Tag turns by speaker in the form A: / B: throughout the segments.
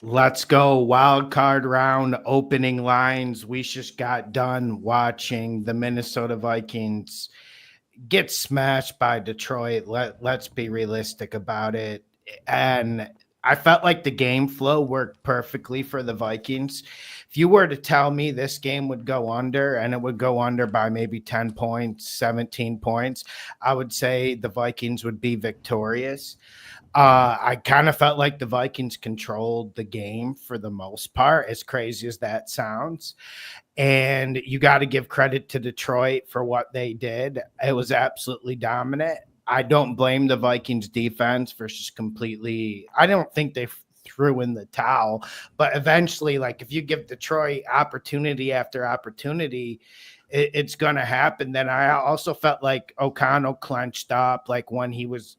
A: Let's go. Wild card round opening lines. We just got done watching the Minnesota Vikings get smashed by Detroit. Let's be realistic about it. And I felt like the game flow worked perfectly for the Vikings. If you were to tell me this game would go under and it would go under by maybe 10 points, 17 points, I would say the Vikings would be victorious. I kind of felt like the Vikings controlled the game for the most part, as crazy as that sounds. And you got to give credit to Detroit for what they did. It was absolutely dominant. I don't blame the Vikings defense for just completely, I don't think they threw in the towel, but eventually, like if you give Detroit opportunity after opportunity, it's going to happen. Then I also felt like O'Connell clenched up, like when he was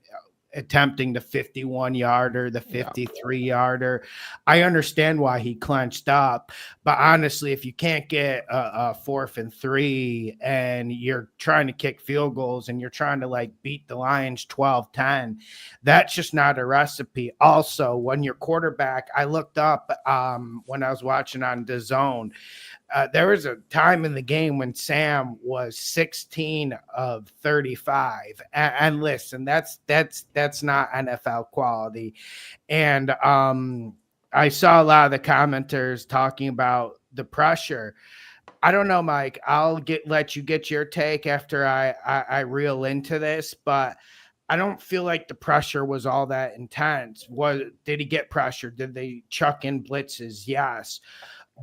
A: attempting the 51 yarder, the 53 yarder. I understand why he clenched up, but honestly, if you can't get a 4th and 3 and you're trying to kick field goals and you're trying to like beat the Lions 12-10, that's just not a recipe. Also, when your quarterback, I looked up when I was watching on DAZN, there was a time in the game when Sam was 16 of 35. And listen, that's not NFL quality. And I saw a lot of the commenters talking about the pressure. I don't know, Mike. I'll let you get your take after I reel into this, but I don't feel like the pressure was all that intense. Did he get pressure? Did they chuck in blitzes? Yes.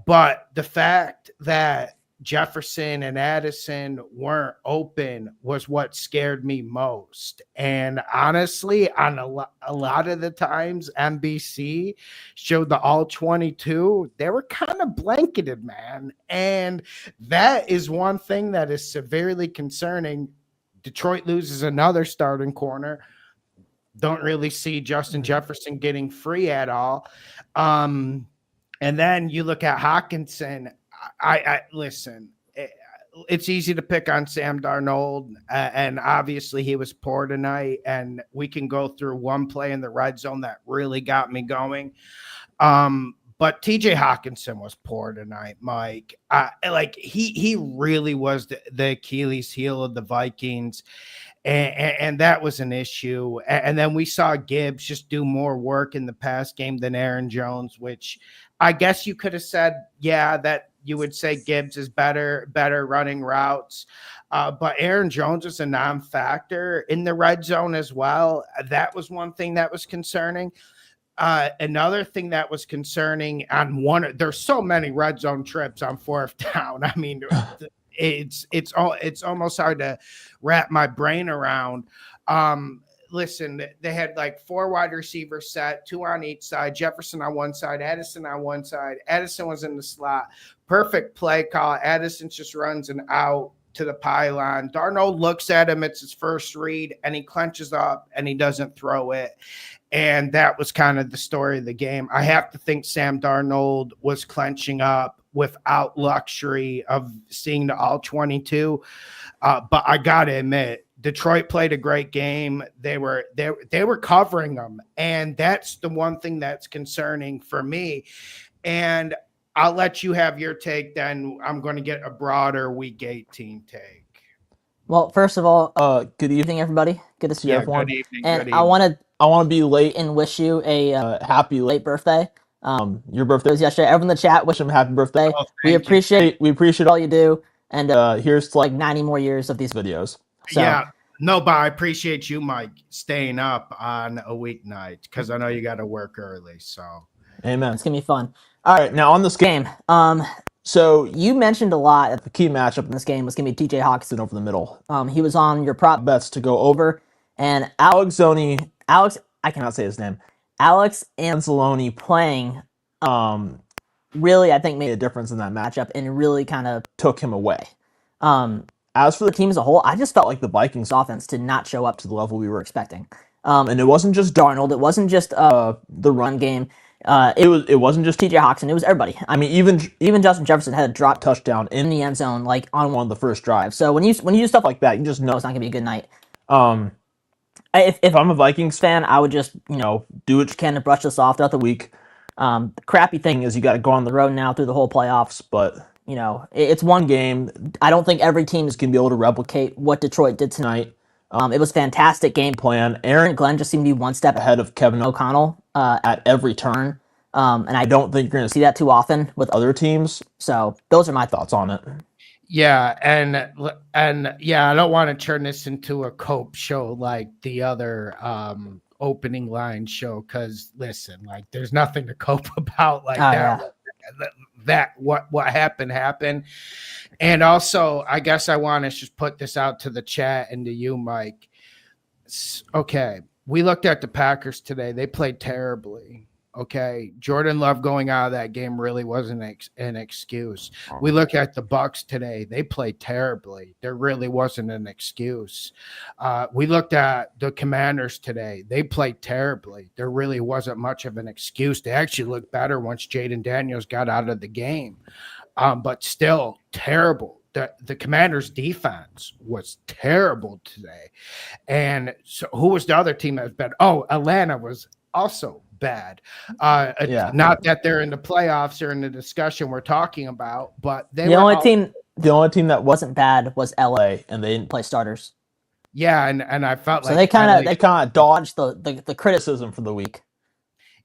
A: But the fact that Jefferson and Addison weren't open was what scared me most. And honestly, on a lot of the times NBC showed the all 22, they were kind of blanketed, man. And that is one thing that is severely concerning. Detroit loses another starting corner. Don't really see Justin Jefferson getting free at all. And then you look at Hawkinson. I listen. It's easy to pick on Sam Darnold, and obviously he was poor tonight. And we can go through one play in the red zone that really got me going. But TJ Hawkinson was poor tonight, Mike. Like he really was the Achilles heel of the Vikings. And that was an issue. And then we saw Gibbs just do more work in the pass game than Aaron Jones, which I guess you could have said, yeah, that you would say Gibbs is better running routes. But Aaron Jones is a non-factor in the red zone as well. That was one thing that was concerning. Another thing that was concerning there's so many red zone trips on 4th down. I mean, it's almost hard to wrap my brain around. Listen, they had like 4 wide receivers set, 2 on each side, Jefferson on one side, Addison on one side. Addison was in the slot. Perfect play call. Addison just runs an out to the pylon. Darnold looks at him. It's his first read, and he clenches up, and he doesn't throw it. And that was kind of the story of the game. I have to think Sam Darnold was clenching up without luxury of seeing the all 22. But I got to admit, Detroit played a great game. They were covering them. And that's the one thing that's concerning for me. And I'll let you have your take. Then I'm going to get a broader week 18 take.
B: Well, first of all, good evening, everybody. Good to see everyone.
A: Good evening.
B: And
A: good evening.
B: I want to be late and wish you a happy late birthday. Your birthday was yesterday. Everyone in the chat, wish him a happy birthday. We appreciate all you do. And here's to like 90 more years of these videos. So,
A: yeah. No, but I appreciate you, Mike, staying up on a weeknight because I know you got to work early. So,
B: amen. It's gonna be fun. All right, now on this game. So you mentioned a lot that the key matchup in this game was gonna be TJ Hawkinson over the middle. He was on your prop bets to go over, and Alex, I cannot say his name. Alex Anzalone playing, really I think made a difference in that matchup and really kind of took him away. As for the team as a whole, I just felt like the Vikings offense did not show up to the level we were expecting. And it wasn't just Darnold. It wasn't just the run game. It wasn't just TJ Hawkinson. It was everybody. I mean, even Justin Jefferson had a drop touchdown in the end zone, like on one of the first drives. So when you do stuff like that, you just know it's not gonna be a good night. If I'm a Vikings fan, I would just do what you can to brush this off throughout the week. The crappy thing is you got to go on the road now through the whole playoffs, but it's one game. I don't think every team is going to be able to replicate what Detroit did tonight. It was a fantastic game plan. Aaron Glenn just seemed to be one step ahead of Kevin O'Connell at every turn. And I don't think you're going to see that too often with other teams. So those are my thoughts on it.
A: Yeah, and yeah, I don't want to turn this into a cope show like the other opening line show, because listen, like there's nothing to cope about like that.
B: Yeah.
A: That what happened. And also, I guess I want to just put this out to the chat and to you, Mike. Okay, we looked at the Packers today. They played terribly. Okay, Jordan Love going out of that game really wasn't an excuse. We look at the Bucks today; they played terribly. There really wasn't an excuse. We looked at the Commanders today; they played terribly. There really wasn't much of an excuse. They actually looked better once Jaden Daniels got out of the game, but still terrible. The Commanders' defense was terrible today, and so who was the other team that was bad? Oh, Atlanta was also bad. Not that they're in the playoffs or in the discussion we're talking about, but
B: the only team that wasn't bad was LA, and they didn't play starters.
A: Yeah, and I felt
B: so
A: like
B: they kind of dodged the criticism for the week.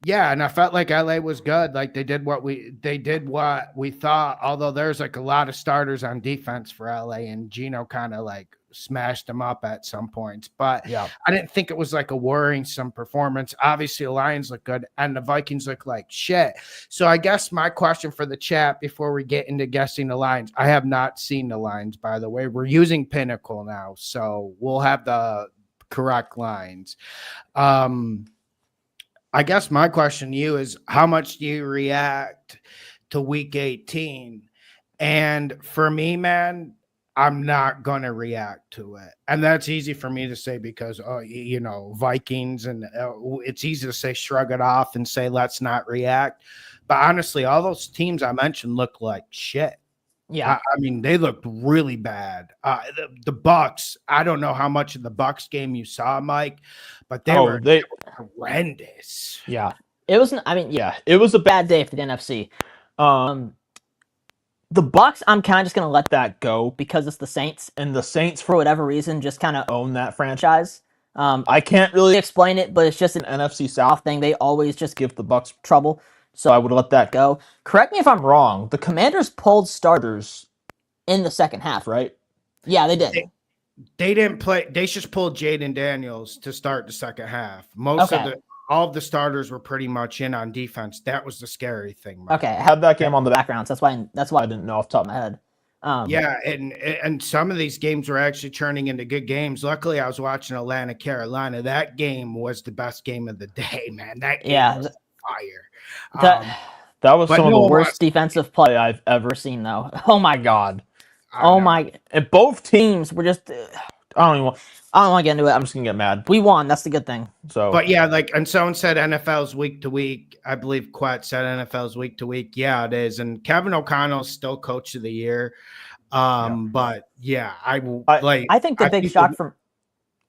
A: Yeah, and I felt like LA was good. Like they did what we thought. Although there's like a lot of starters on defense for LA, and Gino kind of like smashed them up at some points. But
B: yeah,
A: I didn't think it was like a worrisome performance. Obviously, the Lions look good, and the Vikings look like shit. So I guess my question for the chat before we get into guessing the lines, I have not seen the lines, by the way. We're using Pinnacle now, so we'll have the correct lines. I guess my question to you is, how much do you react to week 18? And for me, man, I'm not going to react to it. And that's easy for me to say because, Vikings, and it's easy to say shrug it off and say, let's not react. But honestly, all those teams I mentioned look like shit.
B: Yeah.
A: I mean, they looked really bad. The Bucks, I don't know how much of the Bucks game you saw, Mike, but they were horrendous.
B: Yeah. It was a bad day for the NFC. The Bucks, I'm kind of just going to let that go because it's the Saints, and the Saints, for whatever reason, just kind of own that franchise. I can't really explain it, but it's just an NFC South thing. They always just give the Bucks trouble. So I would let that go. Correct me if I'm wrong. The Commanders pulled starters in the second half, right? Yeah, they did.
A: They didn't play. They just pulled Jaden Daniels to start the second half. All of the starters were pretty much in on defense. That was the scary thing.
B: Right? Okay, I had that game on the background. So that's why I didn't know off the top of my head.
A: Yeah, and some of these games were actually turning into good games. Luckily, I was watching Atlanta, Carolina. That game was the best game of the day, man. That game was fire.
B: That was some of the worst defensive play I've ever seen, though. Oh my god! And both teams were just. I don't want to get into it. I'm just gonna get mad. We won. That's the good thing. So,
A: but yeah, and someone said NFL's week to week. I believe Quat said NFL's week to week. Yeah, it is. And Kevin O'Connell's still coach of the year. But yeah,
B: I think the big shock from.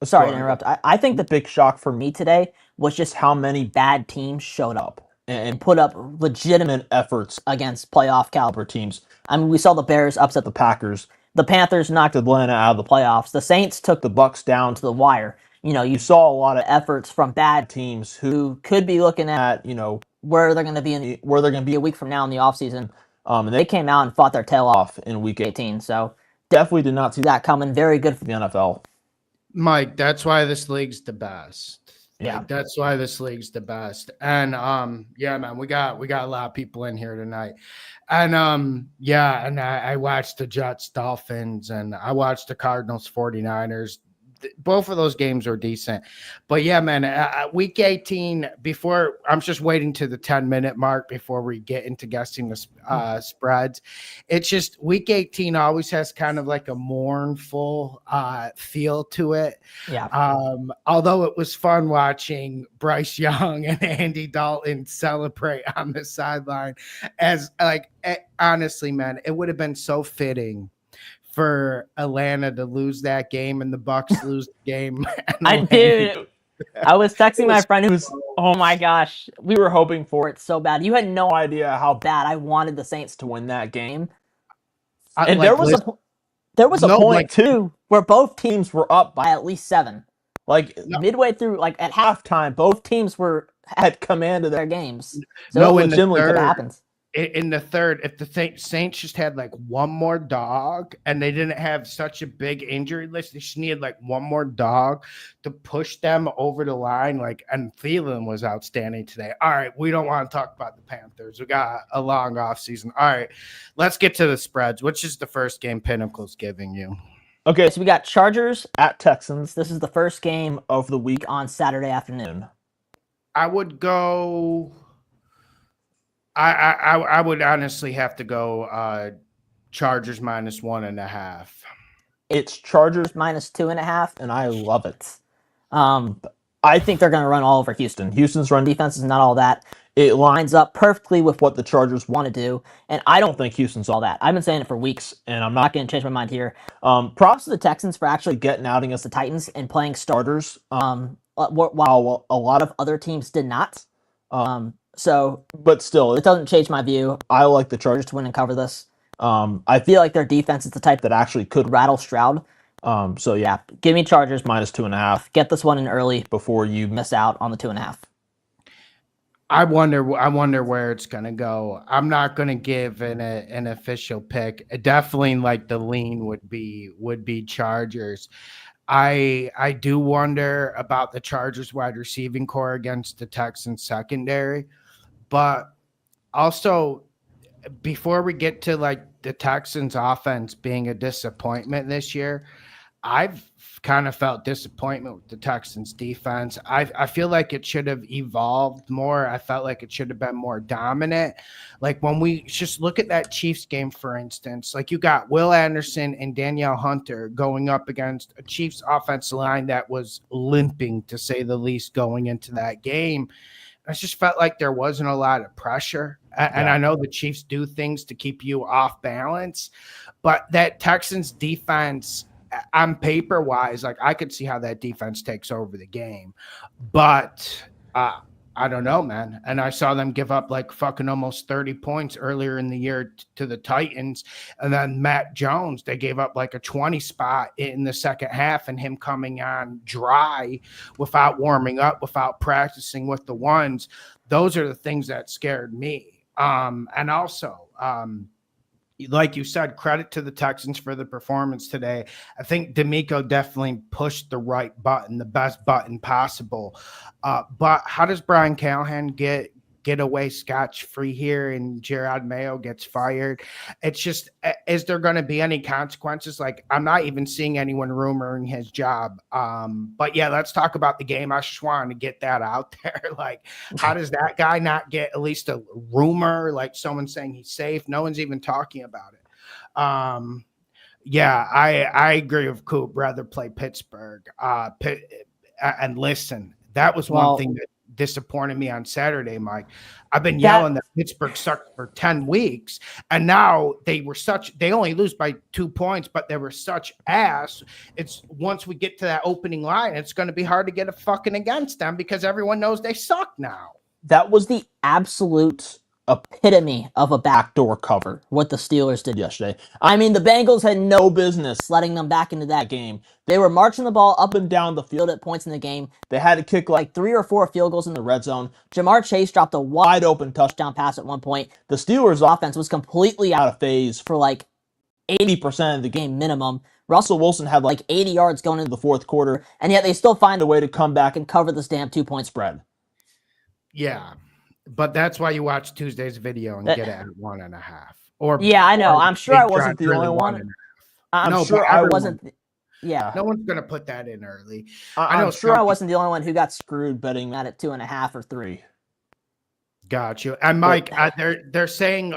B: Sorry to interrupt. I think the big shock for me today was just how many bad teams showed up and put up legitimate efforts against playoff caliber teams. I mean, we saw the Bears upset the Packers. The Panthers knocked Atlanta out of the playoffs. The Saints took the Bucks down to the wire. You saw a lot of efforts from bad teams who could be looking at, where they're going to be a week from now in the offseason. And they came out and fought their tail off in week 18. So definitely did not see that coming. Very good for the NFL.
A: Mike, that's why this league's the best.
B: Yeah,
A: that's why this league's the best. And yeah, man, we got a lot of people in here tonight. And and I watched the Jets Dolphins, and I watched the Cardinals 49ers. Both of those games were decent. But yeah, man, week 18, before I'm just waiting to the 10-minute mark before we get into guessing the spreads. It's just week 18 always has kind of like a mournful feel to it.
B: Yeah.
A: Although it was fun watching Bryce Young and Andy Dalton celebrate on the sideline, as honestly, man, it would have been so fitting for Atlanta to lose that game and the Bucks lose the game.
B: I was texting my friend who was, oh my gosh, we were hoping for it so bad. You had no idea how bad I wanted the Saints to win that game. And
A: like,
B: there was a
A: no,
B: point
A: like,
B: too where both teams were up by at least 7. Like
A: no,
B: midway through, like at halftime, both teams were had command of their games. So it
A: no, in the
B: legitimately could have
A: third,
B: happened.
A: in the third, if the Saints just had like one more dog and they didn't have such a big injury list, they just needed like one more dog to push them over the line. Like, and Thielen was outstanding today. All right, we don't want to talk about the Panthers. We got a long off season. All right, let's get to the spreads. Which is the first game Pinnacle's giving you?
B: Okay, so we got Chargers at Texans. This is the first game of the week on Saturday afternoon.
A: I would go. I would honestly have to go Chargers -1.5.
B: It's Chargers -2.5, and I love it. I think they're going to run all over Houston. Houston's run defense is not all that. It lines up perfectly with what the Chargers want to do, and I don't think Houston's all that. I've been saying it for weeks, and I'm not going to change my mind here. Props to the Texans for actually getting out against the Titans and playing starters, while a lot of other teams did not. But still, it doesn't change my view. I like the Chargers to win and cover this. I feel like their defense is the type that actually could rattle Stroud. So yeah, give me Chargers -2.5. Get this one in early before you miss out on the 2.5.
A: I wonder where it's gonna go. I'm not gonna give an official pick. Definitely, like the lean would be Chargers. I do wonder about the Chargers wide receiving core against the Texans secondary, but also before we get to like the Texans offense being a disappointment this year, I've kind of felt disappointment with the Texans defense. I feel like it should have evolved more. I felt like it should have been more dominant. Like when we just look at that Chiefs game, for instance, like you got Will Anderson and Danielle Hunter going up against a Chiefs offensive line that was limping, to say the least, going into that game. I just felt like there wasn't a lot of pressure. And I know the Chiefs do things to keep you off balance, but that Texans defense, on paper wise, like I could see how that defense takes over the game, but I don't know, man. And I saw them give up like fucking almost 30 points earlier in the year to the Titans. And then Matt Jones, they gave up like a 20 spot in the second half, and him coming on dry without warming up, without practicing with the ones. Those are the things that scared me. And also, like you said, credit to the Texans for the performance today. I think D'Amico definitely pushed the right button, the best button possible. But how does Brian Callahan get away scotch-free here and Gerard Mayo gets fired? It's just, is there going to be any consequences? Like, I'm not even seeing anyone rumoring his job. But yeah, let's talk about the game. I just wanted to get that out there. Like, how does that guy not get at least a rumor, like someone saying he's safe? No one's even talking about it. Yeah, I agree with Coop. Rather play Pittsburgh. And listen, that was one thing that disappointed me on Saturday, Mike. I've been yelling that Pittsburgh sucked for 10 weeks, and now they only lose by 2 points, but they were such ass. It's once we get to that opening line, it's going to be hard to get a fucking against them because everyone knows they suck now.
B: That was the absolute epitome of a backdoor cover, what the Steelers did yesterday. I mean, the Bengals had no business letting them back into that game. They were marching the ball up and down the field at points in the game. They had to kick like 3 or 4 field goals in the red zone. Jamar Chase dropped a wide open touchdown pass at one point. The Steelers' offense was completely out of phase for like 80% of the game minimum. Russell Wilson had like 80 yards going into the fourth quarter, and yet they still find a way to come back and cover this damn 2-point spread.
A: Yeah. But that's why you watch Tuesday's video and get it at 1.5. Or
B: yeah, I know. I'm sure I wasn't the only one. I'm sure I wasn't. Yeah,
A: no one's gonna put that in early.
B: I'm sure I wasn't the only one who got screwed betting that at 2.5 or 3.
A: Got you. And Mike, they're saying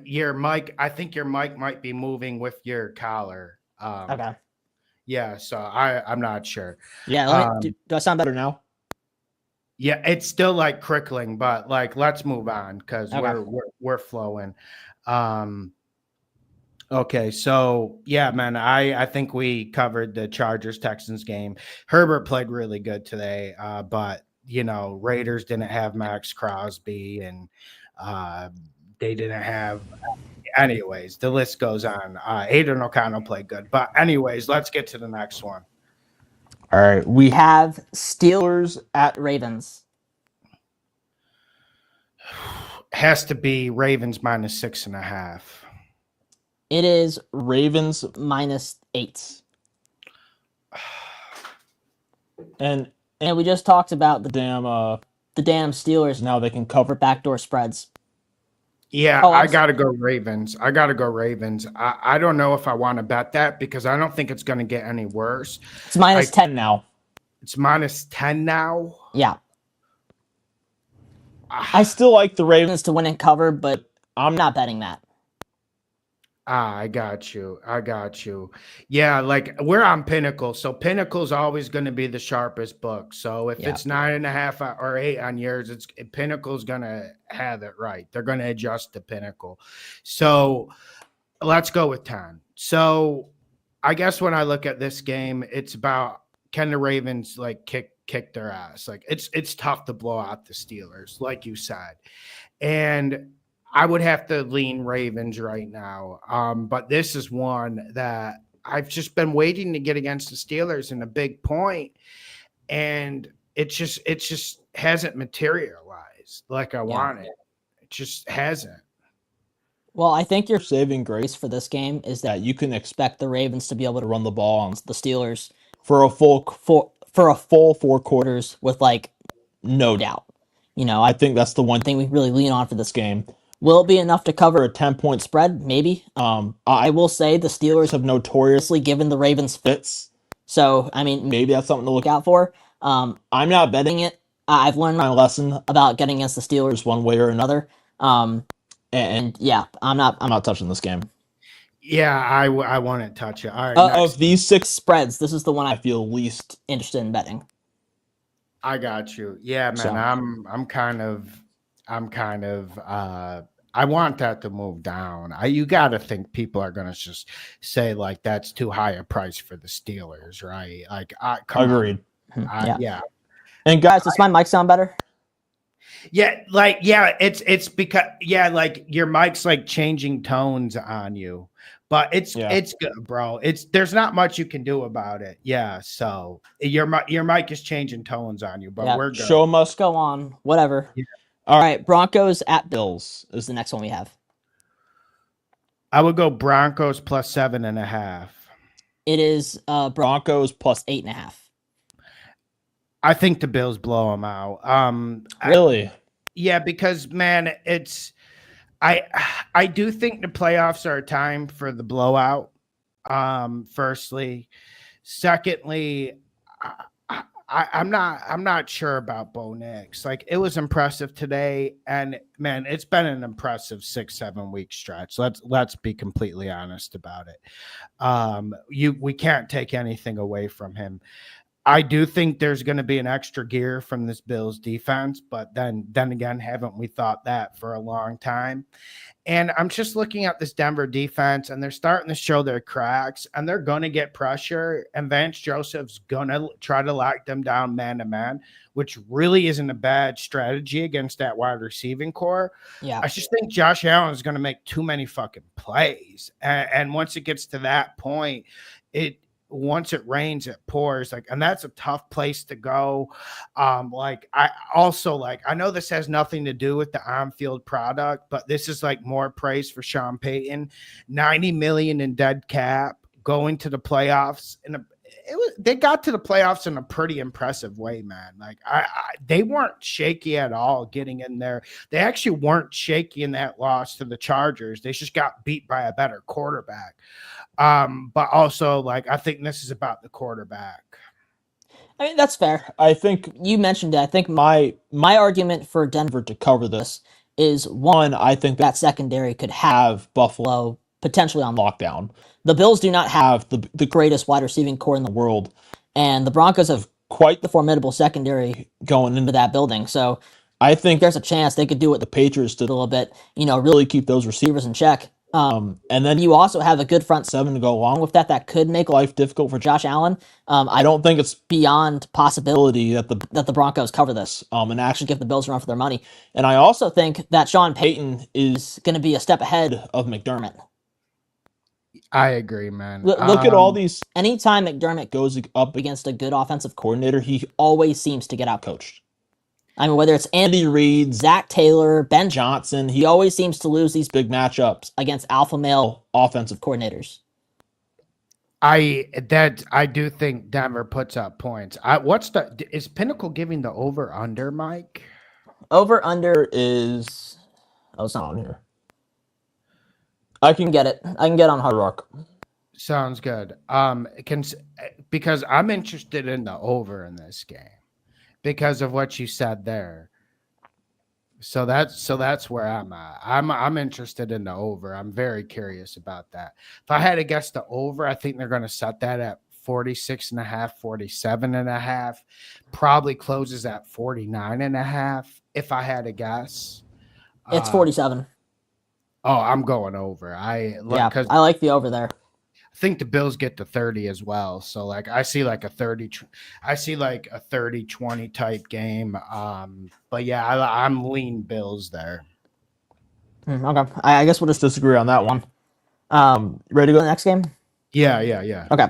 A: your mic. I think your mic might be moving with your collar.
B: Okay.
A: Yeah. So I'm not sure.
B: Yeah. Do I sound better now?
A: Yeah, it's still like crickling, but like let's move on because we're flowing. Okay, so yeah, man, I think we covered the Chargers Texans game. Herbert played really good today, but Raiders didn't have Max Crosby, and uh, they didn't have. Anyways, the list goes on. Aiden O'Connell played good, but anyways, let's get to the next one.
B: All right, we have Steelers at Ravens.
A: Has to be Ravens minus 6.5.
B: It is Ravens minus 8. And we just talked about the damn Steelers. Now they can cover backdoor spreads.
A: Yeah, I got to go Ravens. I don't know if I want to bet that because I don't think it's going to get any worse.
B: It's minus 10 now.
A: It's minus 10 now?
B: Yeah. I still like the Ravens to win and cover, but I'm not betting that.
A: I got you. Yeah, like we're on Pinnacle, so Pinnacle's always going to be the sharpest book. So if it's 9.5 or 8 on yours, Pinnacle's going to have it right. They're going to adjust to Pinnacle. So let's go with 10. So I guess when I look at this game, it's about can the Ravens like kick their ass? Like it's tough to blow out the Steelers, like you said, and I would have to lean Ravens right now. But this is one that I've just been waiting to get against the Steelers in a big point, and it just hasn't materialized like I wanted. It just hasn't. Well, I think your saving grace for this game is that you can expect the Ravens to be able to run the ball on the Steelers for a full 4 quarters with like no doubt. I think that's the one thing we really lean on for this game. Will it be enough to cover a 10-point spread? Maybe. I will say the Steelers have notoriously given the Ravens fits. So, I mean, maybe that's something to look out for. I'm not betting it. I've learned my lesson about getting against the Steelers one way or another. And yeah, I'm not touching this game. Yeah, I won't touch it. All right. Of these 6 spreads, this is the one I feel least interested in betting. I got you. Yeah, man. So, I'm kind of I want that to move down. You got to think people are going to just say like that's too high a price for the Steelers, right? Like, agreed. Yeah. And guys, does my mic sound better? Yeah, it's because like your mic's like changing tones on you, but it's good, bro. There's not much you can do about it. Yeah, so your mic is changing tones on you, but we're good. Show must go on. Whatever. Yeah. All right, Broncos at Bills is the next one we have. I would go Broncos plus 7.5. It is Broncos plus 8.5. I think the Bills blow them out. Really? Yeah, because man, I do think the playoffs are a time for the blowout. Firstly, secondly, I'm not sure about Bo Nix. Like it was impressive today, and man, it's been an impressive 6-7 week stretch. Let's be completely honest about it. We can't take anything away from him. I do think there's going to be an extra gear from this Bills defense, but then again, haven't we thought that for a long time? And I'm just looking at this Denver defense, and they're starting to show their cracks, and they're going to get pressure, and Vance Joseph's going to try to lock them down man-to-man, which really isn't a bad strategy against that wide receiving core. Yeah, I just think Josh Allen is going to make too mmany fucking plays, and once it gets to that point, once it rains, it pours. And that's a tough place to go. I know this has nothing to do with the on-field product, but this is like more praise for Sean Payton. $90 million in dead cap, going to the playoffs, and they got to the playoffs in a pretty impressive way, man. Like they weren't shaky at all getting in there. They actually weren't shaky in that loss to the Chargers. They just got beat by a better quarterback. But also, I think this is about the quarterback. I mean, that's fair. I think you mentioned it. I think my argument for Denver to cover this is, one, I think that secondary could have Buffalo potentially on lockdown. The Bills do not have the greatest wide receiving core in the world, and the Broncos have quite the formidable secondary going into that building. So I think there's a chance they could do what the Patriots did a little bit, really keep those receivers in check.
B: And then you also have a good front seven to go along with that. That could make life difficult for Josh Allen. I don't think it's beyond possibility that the Broncos cover this and actually give the Bills a run for their money. And I also think that Sean Payton is going to be a step ahead of McDermott.
A: I agree, man.
B: Look at all these. Anytime McDermott goes up against a good offensive coordinator, he always seems to get outcoached. I mean, whether it's Andy Reid, Zach Taylor, Ben Johnson, he always seems to lose these big matchups against alpha male offensive coordinators.
A: I do think Denver puts up points. Is Pinnacle giving the over under, Mike?
B: Over under is it's not on here. I can get it. I can get on Hard Rock.
A: Sounds good. Because I'm interested in the over in this game because of what you said there. So that's where I'm at. I'm interested in the over. I'm very curious about that. If I had to guess the over, I think they're going to set that at 46.5, 47.5. Probably closes at 49.5. If I had to guess,
B: it's 47.
A: Oh, I'm going over. I
B: like the over there.
A: I think the Bills get to 30 as well. So like I see like a 30-20 type game. But yeah, I'm lean Bills there.
B: Okay. I guess we'll just disagree on that one. Ready to go to the next game?
A: Yeah.
B: Okay.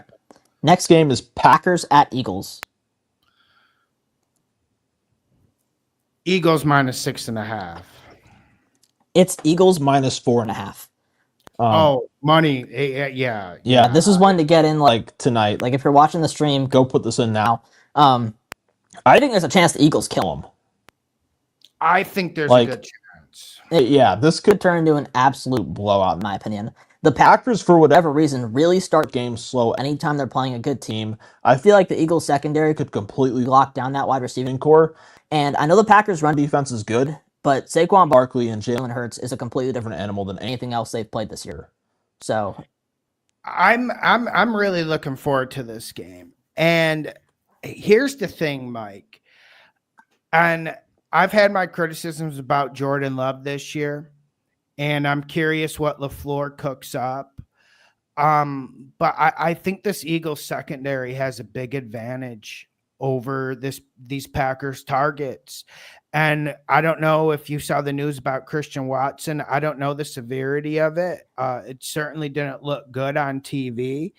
B: Next game is Packers at Eagles.
A: Eagles -6.5.
B: It's Eagles -4.5.
A: Money. Yeah.
B: This is one to get in like tonight. Like if you're watching the stream, go put this in now. I think there's a chance the Eagles kill them.
A: I think there's a good chance.
B: This could turn into an absolute blowout, in my opinion. The Packers, for whatever reason, really start games slow anytime they're playing a good team. I feel like the Eagles secondary could completely lock down that wide receiving core. And I know the Packers' run defense is good, but Saquon Barkley and Jalen Hurts is a completely different animal than anything else they've played this year. So
A: I'm really looking forward to this game. And here's the thing, Mike. And I've had my criticisms about Jordan Love this year, and I'm curious what LaFleur cooks up. But I think this Eagles secondary has a big advantage over these Packers targets. And I don't know if you saw the news about Christian Watson. I don't know the severity of it. It certainly didn't look good on TV.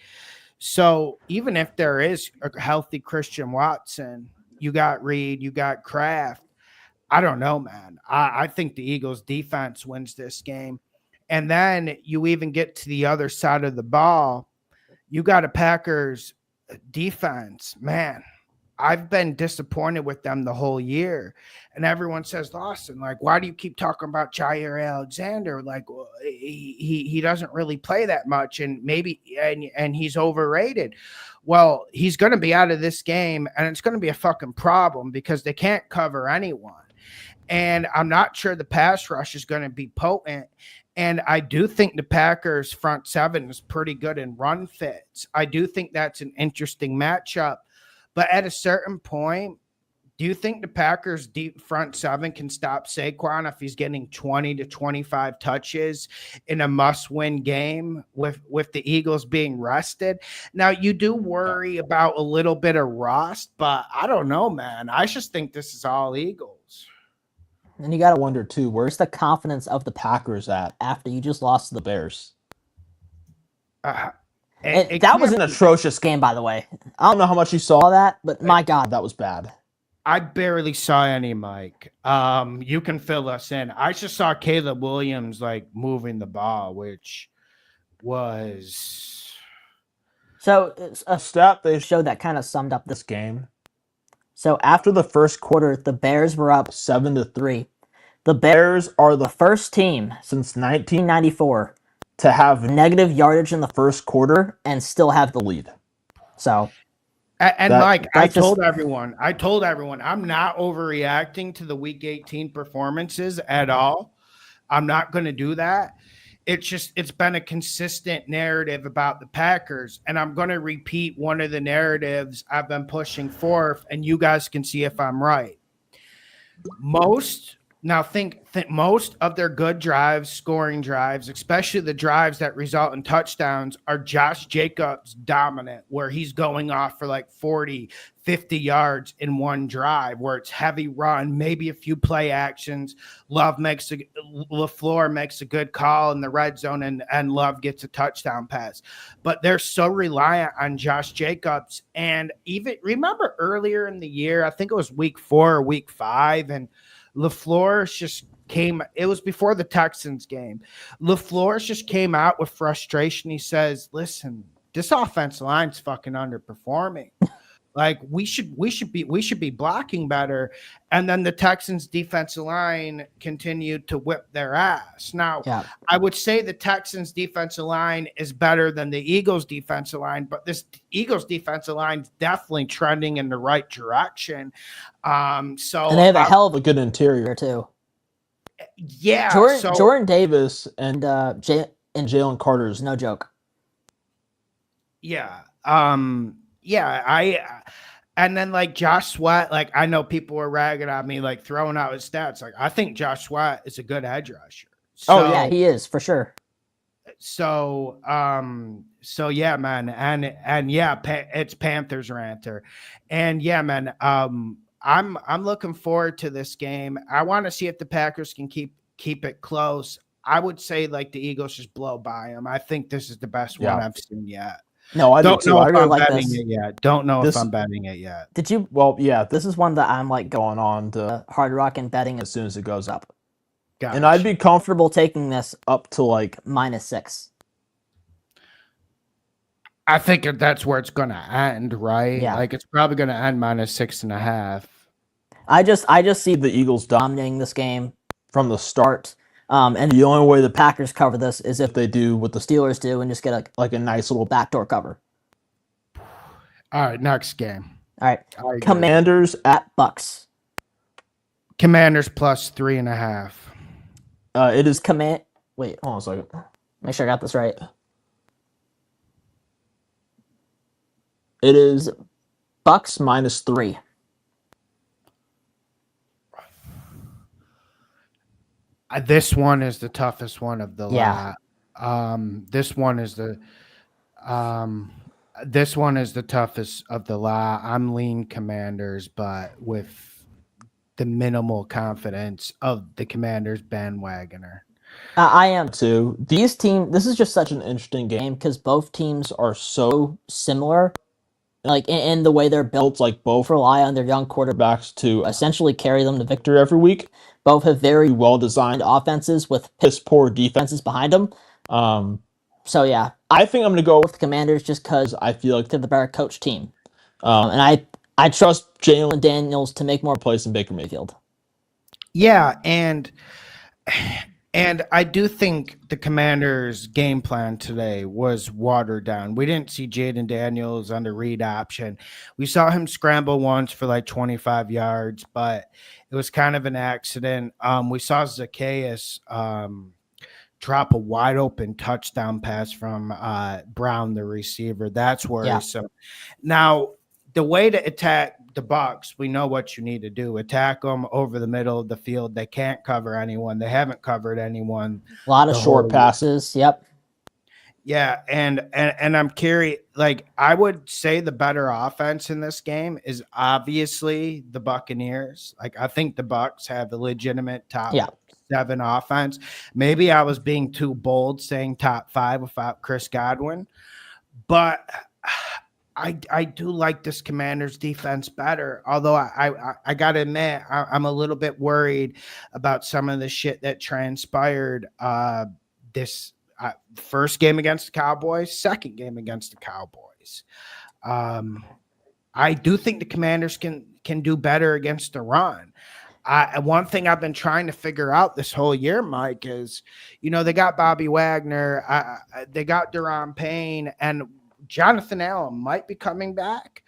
A: So even if there is a healthy Christian Watson, you got Reed, you got Kraft. I don't know, man. I think the Eagles defense wins this game. And then you even get to the other side of the ball. You got a Packers defense, man. I've been disappointed with them the whole year. And everyone says, Lawson, like, why do you keep talking about Jair Alexander? Like, he doesn't really play that much, and maybe and he's overrated. Well, he's going to be out of this game, and it's going to be a fucking problem because they can't cover anyone. And I'm not sure the pass rush is going to be potent. And I do think the Packers front seven is pretty good in run fits. I do think that's an interesting matchup. But at a certain point, do you think the Packers deep front seven can stop Saquon if he's getting 20 to 25 touches in a must-win game with the Eagles being rested? Now, you do worry about a little bit of rust, but I don't know, man. I just think this is all Eagles.
B: And you got to wonder, too, where's the confidence of the Packers at after you just lost to the Bears? That was an atrocious game, by the way. I don't know how much you saw that, but my God, that was bad.
A: I barely saw any, Mike. You can fill us in. I just saw Caleb Williams like moving the ball, which was
B: a stat they showed that kind of summed up this game. So after the first quarter, the Bears were up 7-3. The Bears are the first team since 1994 to have negative yardage in the first quarter and still have the lead. So,
A: Mike, I told everyone, I'm not overreacting to the Week 18 performances at all. I'm not going to do that. It's been a consistent narrative about the Packers, and I'm going to repeat one of the narratives I've been pushing forth, and you guys can see if I'm right. Most Now, think most of their good drives, scoring drives, especially the drives that result in touchdowns, are Josh Jacobs dominant, where he's going off for like 40, 50 yards in one drive, where it's heavy run, maybe a few play actions. LaFleur makes a good call in the red zone, and Love gets a touchdown pass. But they're so reliant on Josh Jacobs. And even remember earlier in the year, I think it was week 4 or week 5, and LaFleur just it was before the Texans game. LaFleur just came out with frustration. He says, listen, this offensive line's fucking underperforming. Like we should be blocking better. And then the Texans defensive line continued to whip their ass. Now, I would say the Texans defensive line is better than the Eagles defensive line, but this Eagles defensive line is definitely trending in the right direction.
B: And they have a hell of a good interior too.
A: Yeah.
B: Jordan Davis and Jalen Carter is no joke.
A: Yeah. And then like Josh Sweat, like I know people were ragging on me, like throwing out his stats. Like I think Josh Sweat is a good edge rusher.
B: So, yeah, he is for sure.
A: So yeah, man. And yeah, it's Panthers ranter. And yeah, man, I'm looking forward to this game. I want to see if the Packers can keep it close. I would say like the Eagles just blow by them. I think this is the best one I've seen yet.
B: No, I don't know if I'm betting
A: it yet. Don't know if I'm betting it yet.
B: Did you? Well, yeah, this is one that I'm like going on to Hard Rock and betting as soon as it goes up. Gotcha. And I'd be comfortable taking this up to like -6.
A: I think that's where it's going to end, right?
B: Yeah.
A: Like it's probably going to end -6.5.
B: I just see the Eagles dominating this game from the start. And the only way the Packers cover this is if they do what the Steelers do and just get a nice little backdoor cover.
A: All right, next game.
B: All right, Commanders at Bucks.
A: Commanders +3.5.
B: It is Wait, hold on a second. Make sure I got this right. It is Bucks -3.
A: This one is the toughest one of the lot. This one is the toughest of the lot. I'm lean Commanders, but with the minimal confidence of the Commanders bandwagoner.
B: I am too. This is just such an interesting game because both teams are so similar. Like in the way they're built, like both rely on their young quarterbacks to essentially carry them to victory every week. Both have very well-designed offenses with piss-poor defenses behind them. So yeah, I think I'm going to go with the Commanders just because I feel like they're the better coach team. And I trust Jalen Daniels to make more plays than Baker Mayfield.
A: Yeah, and I do think the Commanders' game plan today was watered down. We didn't see Jaden Daniels under read option. We saw him scramble once for like 25 yards, but it was kind of an accident. We saw Zacchaeus drop a wide open touchdown pass from Brown, the receiver. That's worrisome. Now, the way to attack the Bucs, we know what you need to do. Attack them over the middle of the field. They can't cover anyone. They haven't covered anyone.
B: A lot of short passes. Yep.
A: Yeah, and I'm curious. Like I would say, the better offense in this game is obviously the Buccaneers. Like I think the Bucs have a legitimate top 7 offense. Maybe I was being too bold saying top 5 without Chris Godwin, but I do like this Commanders defense better. Although I gotta admit, I'm a little bit worried about some of the shit that transpired this first game against the Cowboys, second game against the Cowboys. I do think the Commanders can do better against the run. One thing I've been trying to figure out this whole year, Mike, is, they got Bobby Wagner, they got Daron Payne, and Jonathan Allen might be coming back.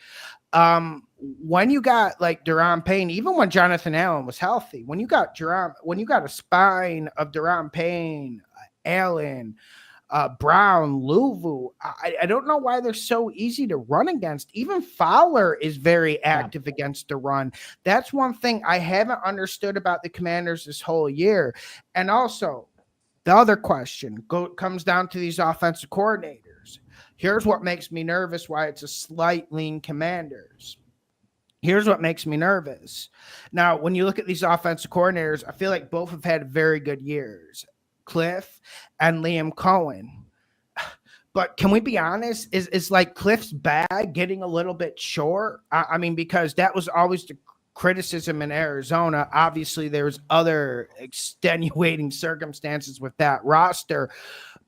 A: When you got like Daron Payne, even when Jonathan Allen was healthy, when you got a spine of Daron Payne, Allen, Brown, Louvu. I don't know why they're so easy to run against. Even Fowler is very active against the run. That's one thing I haven't understood about the Commanders this whole year. And also, the other question comes down to these offensive coordinators. Here's what makes me nervous, why it's a slight lean Commanders. Here's what makes me nervous. Now, when you look at these offensive coordinators, I feel like both have had very good years, Cliff and Liam Cohen. But can we be honest? Is like Cliff's bag getting a little bit short? I mean, because that was always the criticism in Arizona. Obviously, there's other extenuating circumstances with that roster,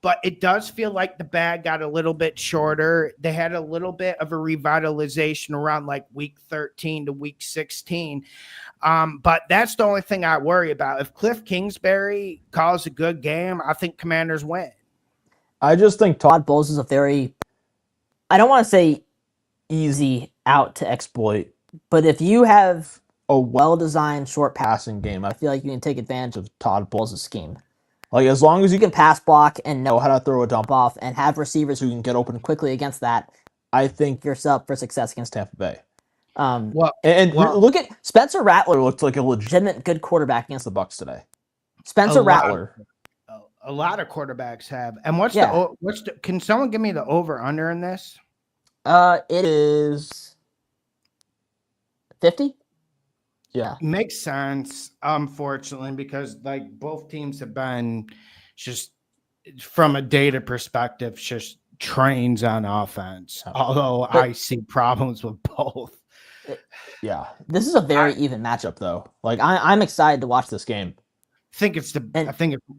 A: but it does feel like the bag got a little bit shorter. They had a little bit of a revitalization around like week 13 to week 16. But that's the only thing I worry about. If Cliff Kingsbury calls a good game, I think Commanders win.
B: I just think Todd Bowles is a very, I don't want to say easy out to exploit, but if you have a well-designed short passing game, I feel like you can take advantage of Todd Bowles' scheme. Like, as long as you can pass block and know how to throw a dump off and have receivers who can get open quickly against that, I think you're set up for success against Tampa Bay. Look at Spencer Rattler looked like a legitimate good quarterback against the Bucs today. Spencer Rattler.
A: A lot of quarterbacks have. And can someone give me the over under in this?
B: It is 50. Yeah.
A: Makes sense, unfortunately, because like both teams have been just from a data perspective, just trains on offense. Although I see problems with both.
B: This is a very even matchup though. Like I'm excited to watch this game.
A: I think it's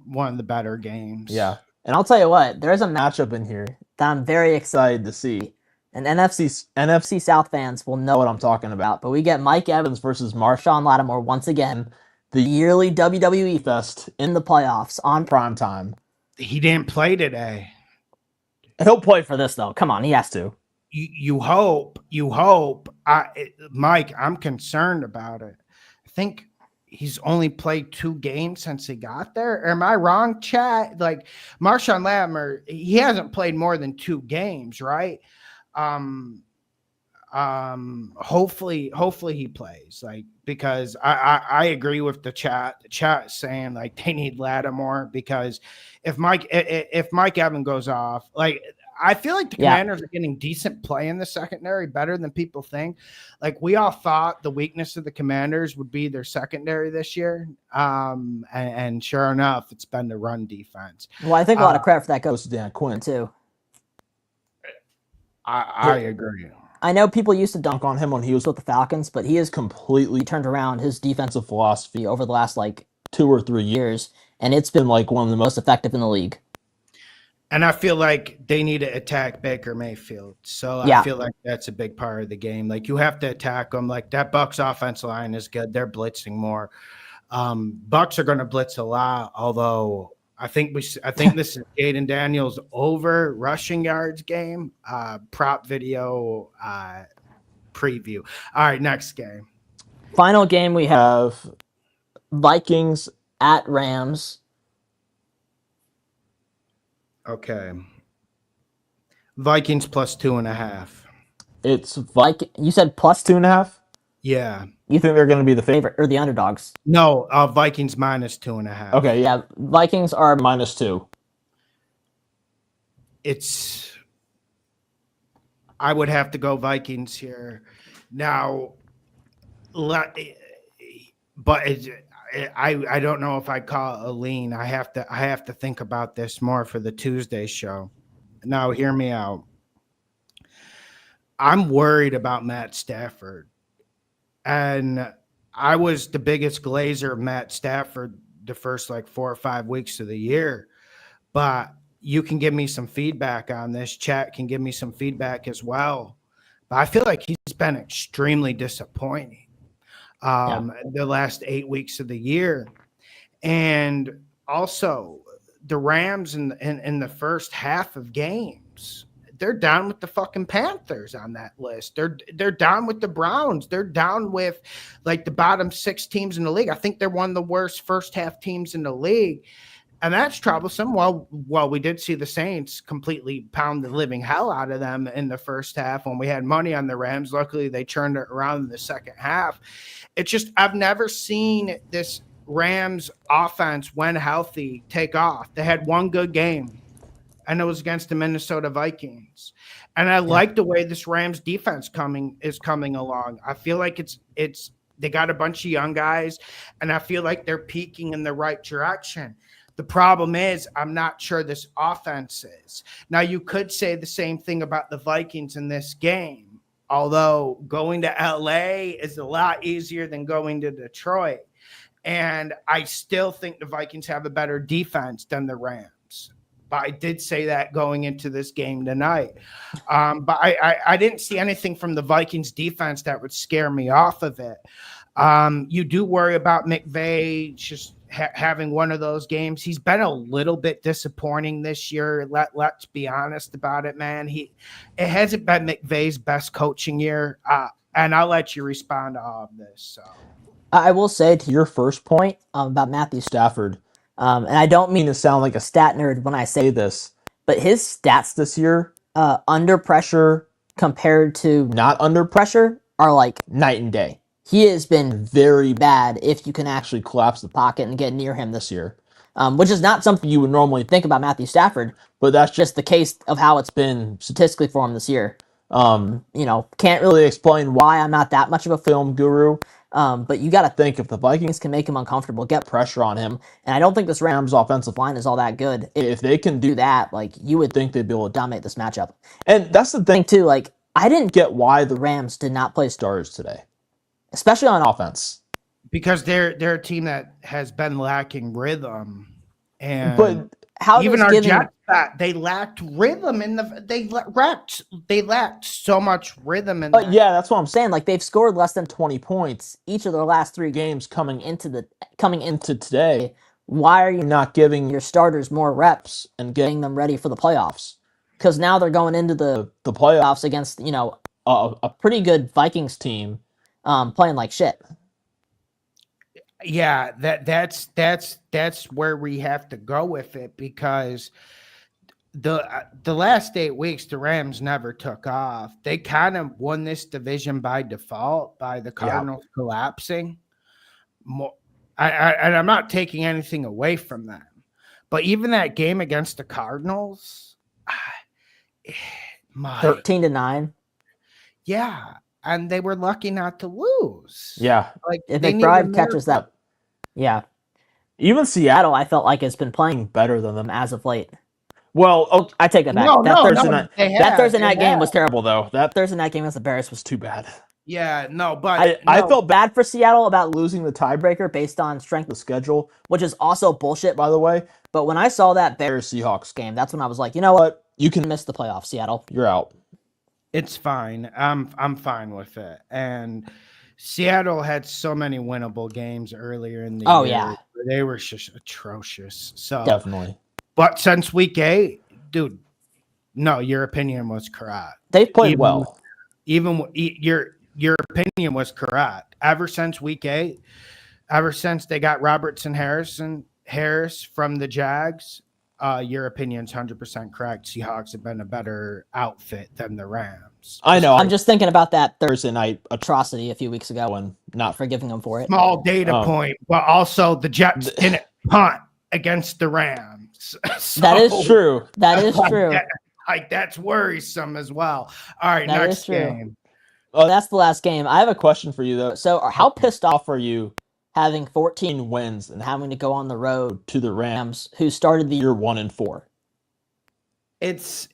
A: one of the better games.
B: Yeah. And I'll tell you what, there's a matchup in here that I'm very excited to see. And NFC South fans will know what I'm talking about. But we get Mike Evans versus Marshawn Lattimore once again. The yearly WWE Fest in the playoffs on primetime.
A: He didn't play today.
B: He'll play for this, though. Come on, he has to.
A: You hope. Mike, I'm concerned about it. I think he's only played 2 games since he got there. Am I wrong, chat? Like, Marshawn Lattimore, he hasn't played more than 2 games, right? Hopefully he plays, like, because I agree with the chat saying like they need Lattimore, because if Mike Evans goes off, like, I feel like the Commanders are getting decent play in the secondary, better than people think. Like, we all thought the weakness of the Commanders would be their secondary this year. And sure enough, it's been the run defense.
B: Well, I think a lot of credit for that goes to Dan Quinn too.
A: I agree.
B: I know people used to dunk on him when he was with the Falcons, but he has completely turned around his defensive philosophy over the last like 2 or 3 years, and it's been like one of the most effective in the league.
A: And I feel like they need to attack Baker Mayfield. So I feel like that's a big part of the game. Like, you have to attack them. Like, that Bucs offensive line is good. They're blitzing more. Bucs are going to blitz a lot, although I think this is Jaden Daniels over rushing yards game. Prop video preview. All right, next game.
B: Final game, we have Vikings at Rams.
A: Okay. Vikings plus 2.5.
B: It's You said plus 2.5?
A: Yeah.
B: You think they're going to be the favorite or the underdogs?
A: No, Vikings minus 2.5.
B: Okay, yeah. Vikings are minus 2.
A: I would have to go Vikings here. Now, but I don't know if I call it a lean. I have to think about this more for the Tuesday show. Now, hear me out. I'm worried about Matt Stafford. And I was the biggest glazer of Matt Stafford the first like 4 or 5 weeks of the year. But you can give me some feedback on this. Chat can give me some feedback as well. But I feel like he's been extremely disappointing the last 8 weeks of the year. And also the Rams in the first half of games, they're down with the fucking Panthers on that list. They're down with the Browns. They're down with like the bottom 6 teams in the league. I think they're one of the worst first half teams in the league. And that's troublesome. Well, we did see the Saints completely pound the living hell out of them in the first half when we had money on the Rams. Luckily, they turned it around in the second half. It's just I've never seen this Rams offense, when healthy, take off. They had one good game, and it was against the Minnesota Vikings. And I like the way this Rams defense is coming along. I feel like it's they got a bunch of young guys, and I feel like they're peaking in the right direction. The problem is, I'm not sure this offense is. Now, you could say the same thing about the Vikings in this game, although going to LA is a lot easier than going to Detroit. And I still think the Vikings have a better defense than the Rams. But I did say that going into this game tonight. But I didn't see anything from the Vikings defense that would scare me off of it. You do worry about McVay just having one of those games. He's been a little bit disappointing this year. Let's be honest about it, man. It hasn't been McVay's best coaching year. And I'll let you respond to all of this. So
B: I will say, to your first point about Matthew Stafford, and I don't mean to sound like a stat nerd when I say this, but his stats this year, under pressure compared to not under pressure, are like night and day. He has been very bad if you can actually collapse the pocket and get near him this year, which is not something you would normally think about Matthew Stafford, but that's just the case of how it's been statistically for him this year. Can't really explain why. I'm not that much of a film guru, but you got to think, if the Vikings can make him uncomfortable, get pressure on him, and I don't think this Rams offensive line is all that good. If they can do that, like, you would think they'd be able to dominate this matchup. And that's the thing too. Like, I didn't get why the Rams did not play starters today, especially on offense,
A: because they're a team that has been lacking rhythm, and
B: but how
A: even our Jets, they lacked rhythm they lacked so much rhythm in that.
B: Yeah, that's what I'm saying. Like, they've scored less than 20 points each of their last 3 games coming into today. Why are you not giving your starters more reps and getting them ready for the playoffs? Because now they're going into the playoffs against a pretty good Vikings team, playing like shit.
A: Yeah, that's where we have to go with it, because the last 8 weeks the Rams never took off. They kind of won this division by default by the Cardinals collapsing. And I'm not taking anything away from them, but even that game against the Cardinals,
B: 13-9.
A: Yeah. And they were lucky not to lose.
B: Yeah.
A: Like,
B: if McBride catches that. Yeah. Even Seattle, I felt like, has been playing better than them as of late. Well, I take that back. That Thursday night game was terrible, though. That Thursday night game against the Bears was too bad.
A: Yeah, no, but
B: I felt bad for Seattle about losing the tiebreaker based on strength of schedule, which is also bullshit, by the way. But when I saw that Bears-Seahawks game, that's when I was like, you know what? You can miss the playoffs, Seattle. You're out.
A: It's fine. I'm fine with it. And Seattle had so many winnable games earlier in the year.
B: Yeah.
A: They were just atrocious. So
B: definitely.
A: But since week 8, dude, no, your opinion was correct.
B: They've played well.
A: Even your opinion was correct. Ever since week 8, ever since they got Robertson Harris from the Jags, your opinion's 100% correct. Seahawks have been a better outfit than the Rams.
B: I know. I'm just thinking about that Thursday night atrocity a few weeks ago and not forgiving them for it.
A: Small data point, but also the Jets didn't punt against the Rams. So,
B: that is true. That is true.
A: That's worrisome as well. All right, next game.
B: That's the last game. I have a question for you, though. So how pissed off are you having 14 wins and having to go on the road to the Rams, who started the year 1-4?
A: It's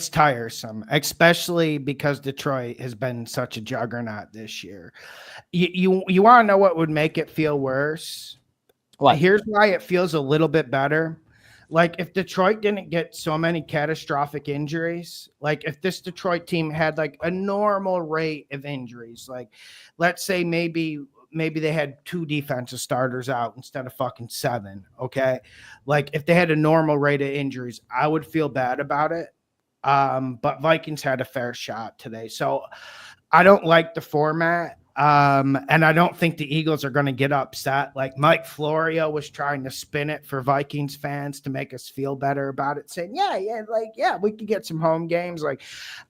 A: tiresome, especially because Detroit has been such a juggernaut this year. You want to know what would make it feel worse?
B: What?
A: Here's why it feels a little bit better. Like, if Detroit didn't get so many catastrophic injuries, like if this Detroit team had like a normal rate of injuries, like let's say maybe they had 2 defensive starters out instead of fucking 7. Okay. Like, if they had a normal rate of injuries, I would feel bad about it. But Vikings had a fair shot today. So I don't like the format. And I don't think the Eagles are going to get upset. Like Mike Florio was trying to spin it for Vikings fans to make us feel better about it, saying, yeah, we could get some home games. Like,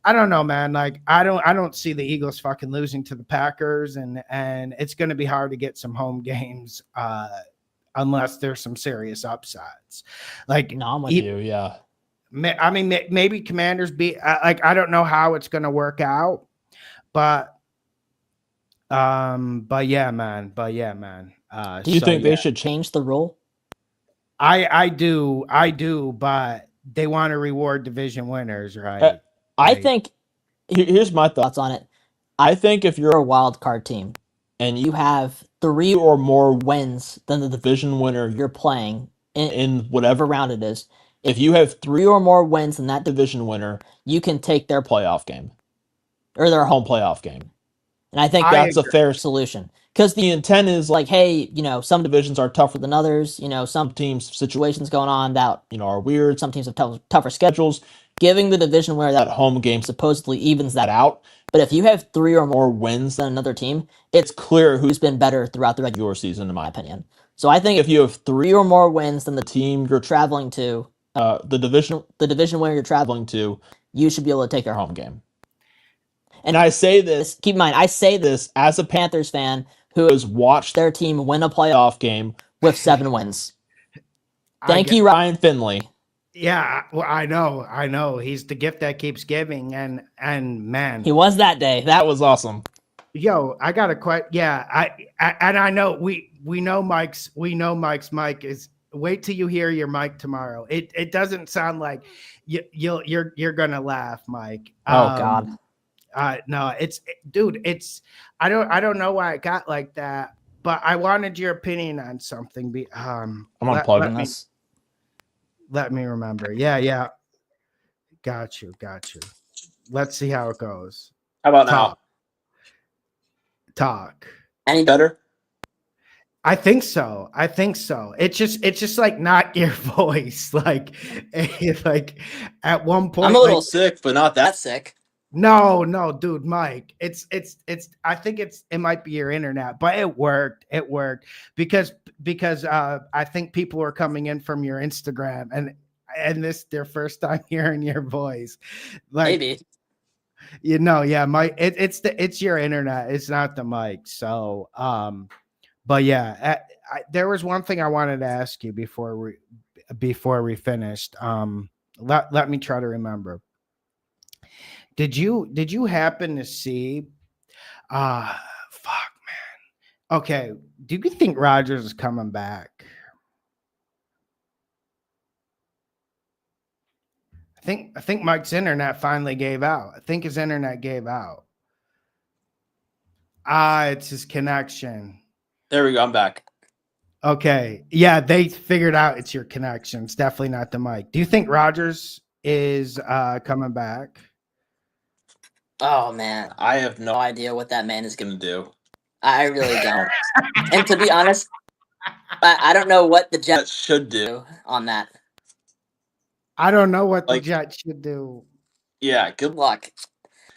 A: I don't know, man. Like, I don't see the Eagles fucking losing to the Packers, and it's going to be hard to get some home games unless there's some serious upsides. Like,
B: No, I'm with you. Yeah.
A: I mean, maybe Commanders beat. I don't know how it's going to work out, but yeah, man. Do
B: you think they should change the rule?
A: I do, but they want to reward division winners, right?
B: I think here's my thoughts on it. I think if you're a wild card team and you have 3 or more wins than the division winner you're playing in whatever round it is, if you have 3 or more wins than that division winner, you can take their playoff game or their home playoff game. And I think that's a fair solution because the intent is like, hey, some divisions are tougher than others. Some teams' situations going on that, are weird. Some teams have tougher schedules. Giving the division winner that home game supposedly evens that out. But if you have 3 or more wins than another team, it's clear who's been better throughout the regular season, in my opinion. So I think if you have 3 or more wins than the team you're traveling to, the division winner you're traveling to, you should be able to take their home game. And I say this, keep in mind, I say this as a Panthers fan who has watched their team win a playoff game with 7 wins. Thank you, Ryan Finley.
A: Yeah, well, I know. He's the gift that keeps giving, and man,
B: he was that day. That was awesome.
A: Yo, I got a question. Yeah, I know we know Mike's mic is. Wait till you hear your mic tomorrow. It doesn't sound like you're gonna laugh, Mike.
B: Oh God.
A: No, it's I don't know why it got like that, but I wanted your opinion on something.
B: I'm unplugging this.
A: Let me remember. Yeah. Got you. Let's see how it goes.
C: How about now?
A: Talk.
C: Any better?
A: I think so. It's just like not your voice. Like at one point,
C: I'm a little sick, but not that sick.
A: No, dude, Mike. It's I think it might be your internet, but it worked. Because I think people were coming in from your Instagram and this their first time hearing your voice. Like
C: maybe.
A: Yeah, Mike, it's your internet, it's not the mic. So but yeah, there was one thing I wanted to ask you before we finished. Let me try to remember. Did you happen to see fuck, man. Okay, do you think Rodgers is coming back? I think Mike's internet finally gave out. I think his internet gave out. It's his connection.
C: There we go. I'm back.
A: Okay. Yeah, they figured out it's your connection. It's definitely not the mic. Do you think Rodgers is coming back?
C: Oh man, I have no idea what that man is gonna do. I really don't. And to be honest, I don't know what the Jets should do on that.
A: I don't know what the Jets should do.
C: Yeah, good luck.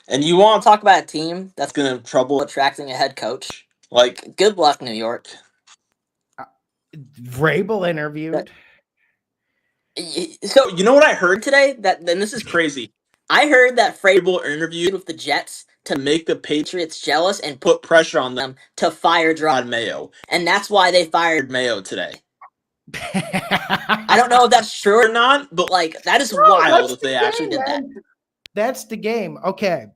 C: And you want to talk about a team that's gonna have trouble attracting a head coach? Like, good luck, New York.
A: Vrabel interviewed.
C: So you know what I heard today? Then this is crazy. I heard that Vrabel interviewed with the Jets to make the Patriots jealous and put pressure on them to fire Rod Mayo. And that's why they fired Mayo today. I don't know if that's true or not, but that is wild if they actually did that.
A: That's the game. Okay.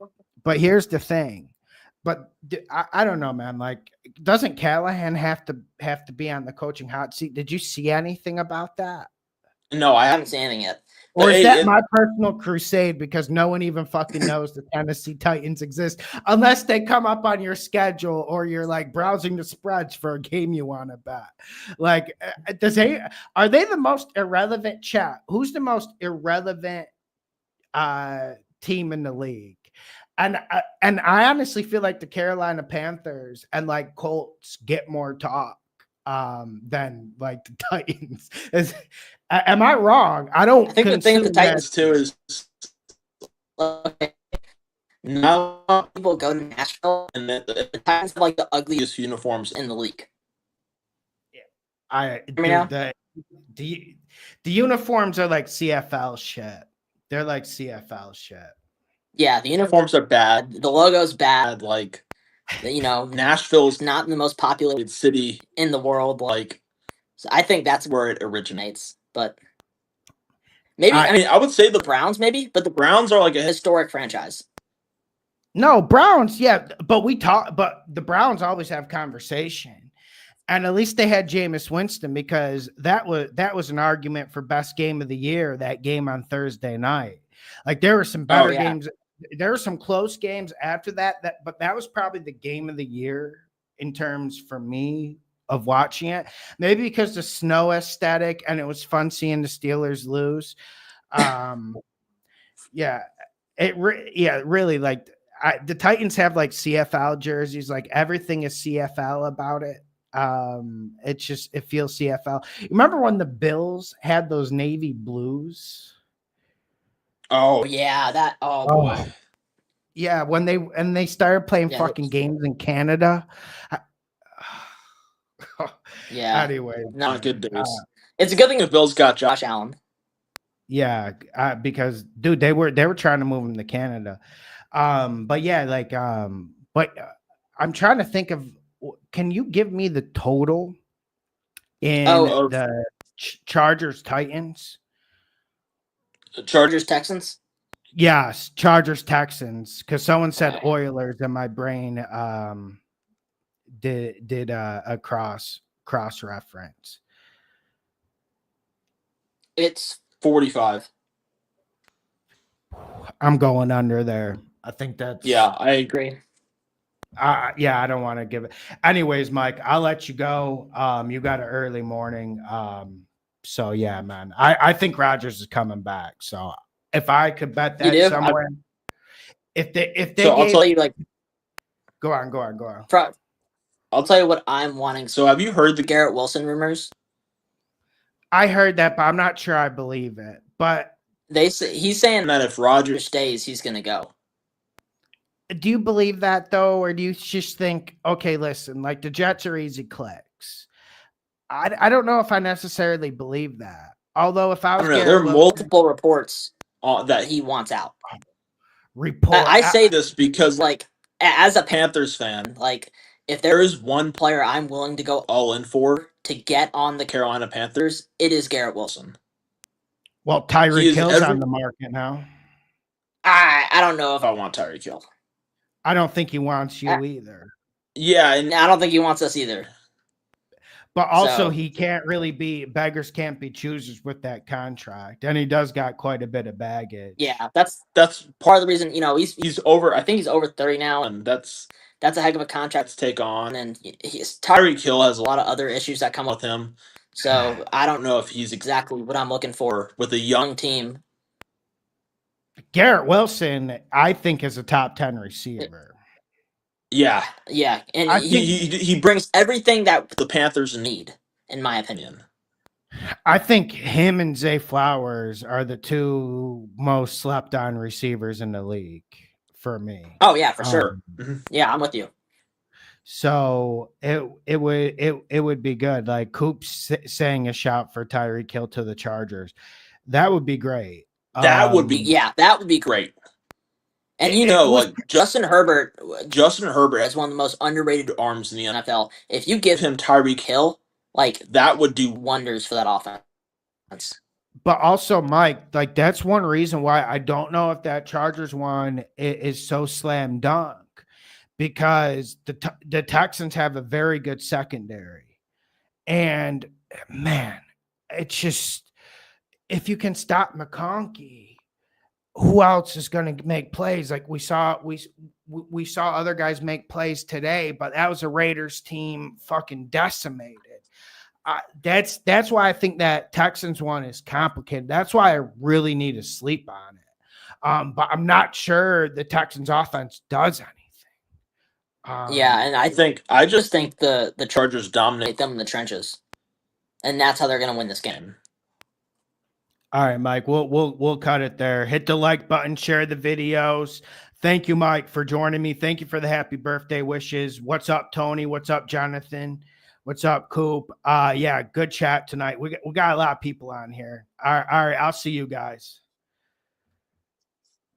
A: But here's the thing. But I don't know, man. Doesn't Callahan have to be on the coaching hot seat? Did you see anything about that?
C: No, I haven't seen anything yet.
A: Or is that my personal crusade because no one even fucking knows the Tennessee Titans exist unless they come up on your schedule or you're browsing the spreads for a game you want to bet? Are they the most irrelevant chat? Who's the most irrelevant team in the league? And I honestly feel like the Carolina Panthers and Colts get more talk than the Titans. Am I wrong? I think
C: the thing with the Titans too is Now people go to Nashville, and the Titans have like the ugliest uniforms in the league.
A: The uniforms are like CFL shit. They're like CFL shit.
C: Yeah, the uniforms are bad. The logo's bad. Like, Nashville is not the most populated city in the world. Like, so I think that's where it originates. But maybe I would say the Browns, maybe, but the Browns are like a historic franchise.
A: No, Browns, yeah, but the Browns always have conversation. And at least they had Jameis Winston, because that was an argument for best game of the year, that game on Thursday night. Like, there were some better games. There were some close games after that, but that was probably the game of the year in terms, for me, of watching it. Maybe because the snow aesthetic, and it was fun seeing the Steelers lose. Really, like, the Titans have like CFL jerseys, like everything is CFL about it. It feels CFL. Remember when the Bills had those navy blues?
C: Oh yeah, boy.
A: Yeah, when they started playing fucking games in Canada.
C: Yeah.
A: Anyway,
C: not good days. It's a good thing the Bills got Josh Allen.
A: Yeah, because dude, they were trying to move him to Canada. But I'm trying to think of. Can you give me the total in the Chargers Titans?
C: Chargers Texans?
A: Yes, Chargers Texans. Because someone said Oilers, and my brain did a cross reference.
C: It's 45.
A: I'm going under there. I think that's.
C: Yeah, I agree.
A: I don't want to give it. Anyways, Mike, I'll let you go. You got an early morning. So yeah, man. I think Rodgers is coming back. So if I could bet that somewhere, if they
C: I'll tell you, like,
A: go on.
C: I'll tell you what I'm wanting. So have you heard the Garrett Wilson rumors?
A: I heard that, but I'm not sure I believe it. But
C: he's saying that if Rodgers stays, he's gonna go.
A: Do you believe that though, or do you just think, okay, listen, like the Jets are easy clicks? I don't know if I necessarily believe that. Although if I was,
C: there are multiple reports that he wants out. I say this because, like, as a Panthers fan, like, if there is one player I'm willing to go all in for to get on the Carolina Panthers, it is Garrett Wilson.
A: Well, Tyreek Hill's on the market now.
C: I don't know if I want Tyreek Hill.
A: I don't think he wants you either.
C: Yeah, and I don't think he wants us either.
A: But also, he can't really be, beggars can't be choosers with that contract, and he does got quite a bit of baggage.
C: Yeah, that's part of the reason. He's over. I think he's over 30 now, and that's a heck of a contract to take on. And Tyreek Hill has a lot of other issues that come with him. So I don't know if he's exactly what I'm looking for with a young team.
A: Garrett Wilson, I think, is a top 10 receiver.
C: Yeah, and he brings everything that the Panthers need, in my opinion.
A: I think him and Zay Flowers are the two most slept on receivers in the league for me.
C: Oh yeah, for sure. Yeah, I'm with you.
A: So it would be good. Like Coop's saying a shout for Tyreek Hill to the Chargers. That would be great.
C: That would be great. And like Justin Herbert has one of the most underrated arms in the NFL. If you give him Tyreek Hill, like, that would do wonders for that offense.
A: But also, Mike, like, that's one reason why I don't know if that Chargers one is so slam dunk, because the Texans have a very good secondary. And man, it's just, if you can stop McConkey, who else is going to make plays? Like we saw other guys make plays today, but that was a Raiders team fucking decimated. That's why I think that Texans one is complicated. That's why I really need to sleep on it. But I'm not sure the Texans offense does anything.
C: And I just think the Chargers dominate them in the trenches, and that's how they're going to win this game.
A: All right, Mike. We'll cut it there. Hit the like button, share the videos. Thank you, Mike, for joining me. Thank you for the happy birthday wishes. What's up, Tony? What's up, Jonathan? What's up, Coop? Yeah, good chat tonight. We got a lot of people on here. All right, I'll see you guys.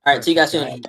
C: All right, see you guys soon.